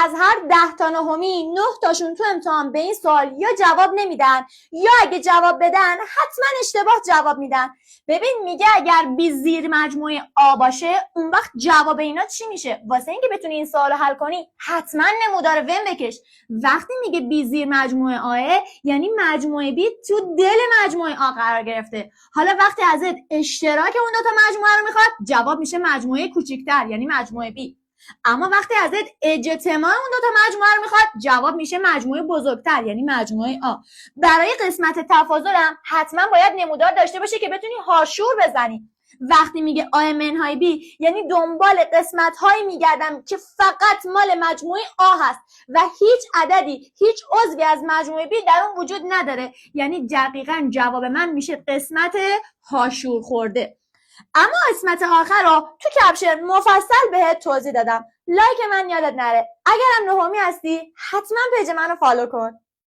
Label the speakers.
Speaker 1: از هر 10 تا نهمی 9 تاشون تو امتحان به این سوال یا جواب نمیدن یا اگه جواب بدن حتما اشتباه جواب میدن. ببین میگه اگر 20 زیر مجموعه آ باشه اون وقت جواب اینا چی میشه؟ واسه اینکه بتونی این سوالو حل کنی حتما نمودار ون بکش. وقتی میگه 20 زیر مجموعه آ یعنی مجموعه بی تو دل مجموعه آ قرار گرفته. حالا وقتی ازت اشتراک اون دو تا مجموعه رو میخواد جواب میشه مجموعه کوچیک‌تر یعنی مجموعه بی. اما وقتی ازت اجتماع اون دو تا مجموعه رو میخواد جواب میشه مجموعه بزرگتر یعنی مجموعه آ. برای قسمت تفاضلم حتما باید نمودار داشته باشه که بتونی هاشور بزنی. وقتی میگه آ منهای بی یعنی دنبال قسمت هایی میگردم که فقط مال مجموعه آ هست و هیچ عددی هیچ عضوی از مجموعه بی در اون وجود نداره، یعنی دقیقاً جواب من میشه قسمت هاشور خورده. اما قسمت آخر رو تو کپشن مفصل بهت توضیح دادم. لایک من یادت نره. اگرم نهمی هستی حتما پیج منو فالو کن.